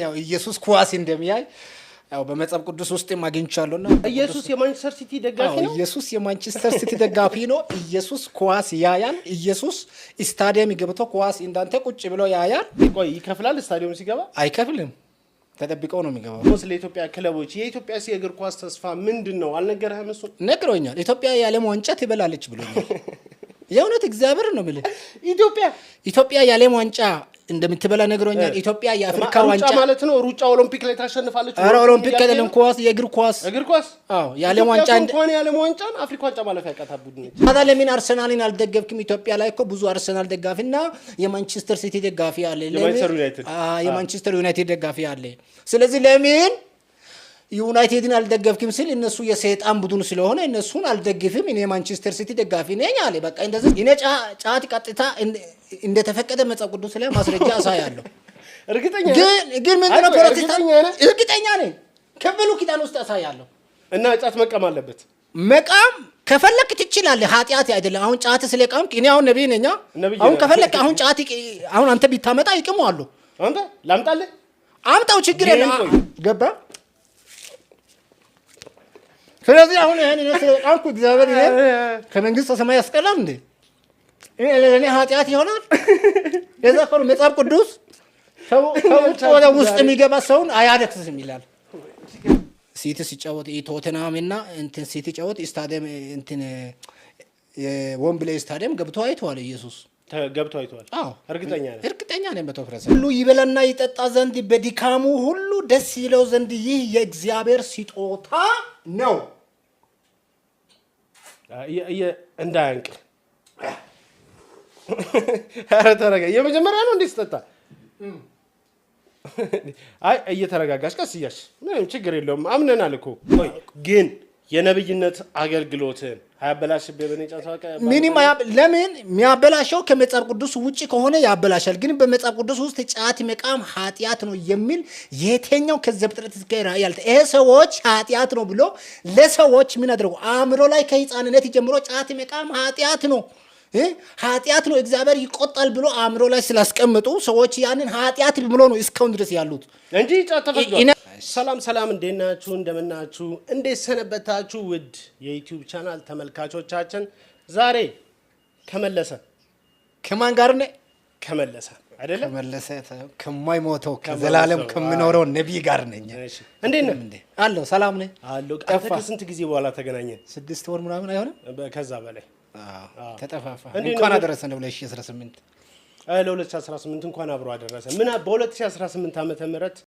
ያው ኢየሱስ ኳስ እንደሚያይ ያው በመጽሐፍ ቅዱስ ውስጥ ማግኝቻለሁና ኢየሱስ የማንቸስተር ሲቲ ደጋፊ ነው። ኢየሱስ የማንቸስተር ሲቲ ደጋፊ ነው። ኢየሱስ ኳስ ያያል። ኢየሱስ ስታዲየም ገብቶ ኳስ እንዳንተ ቁጭ ብሎ ያያል። ቆይ ይከፍላል? ስታዲየም ሲገባ አይከፍልም። ተጠብቀው ነው የሚገባው። ኳስ ለኢትዮጵያ ክለቦች የኢትዮጵያ የእግር ኳስ ተስፋ ምንድነው? አልነገረህም? እሱ ነግሮኛል። ኢትዮጵያ የዓለም ዋንጫ ትበላለች ብሎኛል። የእውነት እግዚአብሔር ነው የሚል ኢትዮጵያ የዓለም ዋንጫ እንደምትበላ ነግሮኛል። ኢትዮጵያ የአፍሪካ ዋንጫ ማለት ነው። ሩጫ ኦሎምፒክ ላይ ታሸንፋለች። አረ ኦሎምፒክ አይደለም፣ ኳስ የእግር ኳስ አዎ፣ የዓለም ዋንጫ እንኳን የዓለም ዋንጫን አፍሪካ ዋንጫ ማለት ያቃታቡድ ነው። ታዲያ ለምን አርሰናልን አልደገፍክም? ኢትዮጵያ ላይ እኮ ብዙ አርሰናል ደጋፊና የማንቸስተር ሲቲ ደጋፊ አለ። የማንቸስተር ዩናይትድ ደጋፊ አለ። ስለዚህ ለምን ዩናይትድን አልደገፍክም ሲል እነሱ የሰይጣን ቡድን ስለሆነ እነሱን አልደግፍም፣ እኔ ማንቸስተር ሲቲ ደጋፊ ነኝ አለ። በቃ እንደዚህ እኔ ጫት ቀጥታ እንደተፈቀደ መጽሐፍ ቅዱስ ላይ ማስረጃ አሳያለሁ። እርግጠኛ ግን ምንድነው ፕሮቴስታንት እርግጠኛ ነኝ ከብሉ ኪዳን ውስጥ አሳያለሁ። እና ጫት መቃም አለበት። መቃም ከፈለክ ትችላለህ፣ ኃጢአት አይደለም። አሁን ጫት ስለቃምክ እኔ አሁን ነብይ ነኝ። አሁን ከፈለክ አሁን ጫት አሁን አንተ ቢታመጣ ይቅመዋሉ። አንተ ላምጣልህ? አምጣው፣ ችግር የለም። ገባ? ስለዚህ አሁን ይሄን ስለቃምኩ እግዚአብሔር ይሄን ከመንግስተ ሰማይ ያስቀላል እንዴ? እኔ ኃጢአት ይሆናል? ለዛ እኮ መጽሐፍ ቅዱስ ሰው ወደ ውስጥ የሚገባ ሰውን አያደክስም ይላል። ሲቲ ሲጫወት ቶተንሃምና እንትን ሲቲ ሲጫወት ስታዲየም እንትን የዌምብሌይ ስታዲየም ገብቶ አይተዋል። ኢየሱስ ገብቶ አይተዋል። አዎ እርግጠኛ ነኝ 100%። ሁሉ ይበላና ይጠጣ ዘንድ በድካሙ ሁሉ ደስ ይለው ዘንድ ይህ የእግዚአብሔር ስጦታ ነው። እንዳያንቅ ኧረ ተረጋ። የመጀመሪያ ነው እንዴ ስጠጣ? አይ እየተረጋጋሽ ቀስ እያልሽ ምንም ችግር የለውም። አምነናል እኮ። ቆይ ግን የነብይነት አገልግሎትን አያበላሽብህ? ምንም ለምን የሚያበላሸው ከመጽሐፍ ቅዱስ ውጪ ከሆነ ያበላሻል። ግን በመጽሐፍ ቅዱስ ውስጥ ጫት መቃም ኃጢአት ነው የሚል የትኛው ከዘፍጥረት እስከ ራዕይ ያልተ ይሄ ሰዎች ኃጢአት ነው ብሎ ለሰዎች ምን አድርገው አእምሮ ላይ ከህፃንነት ጀምሮ ጫት መቃም ኃጢአት ነው ኃጢአት ነው እግዚአብሔር ይቆጣል ብሎ አእምሮ ላይ ስላስቀመጡ ሰዎች ያንን ኃጢአት ብሎ ነው እስካሁን ድረስ ያሉት እንጂ ጫት ተፈቅዷል። ሰላም እንዴት ናችሁ? እንደምናችሁ? እንዴት ሰነበታችሁ? ውድ የዩቲዩብ ቻናል ተመልካቾቻችን ዛሬ ከመለሰ ከማን ጋር ነው? ከመለሰ አይደለም፣ ከመለሰ ከማይሞተው ከዘላለም ከሚኖረው ነብይ ጋር ነኝ። እሺ እንዴት ነህ? አለሁ፣ ሰላም ነኝ። አለሁ። ከስንት ጊዜ በኋላ ተገናኘን? 6 ወር ምናምን አይሆንም? ከዛ በላይ ተጠፋፋ። እንኳን አደረሰን 2018 ለ2018 እንኳን አብሮ አደረሰን። ምን በ2018 ዓመተ ምህረት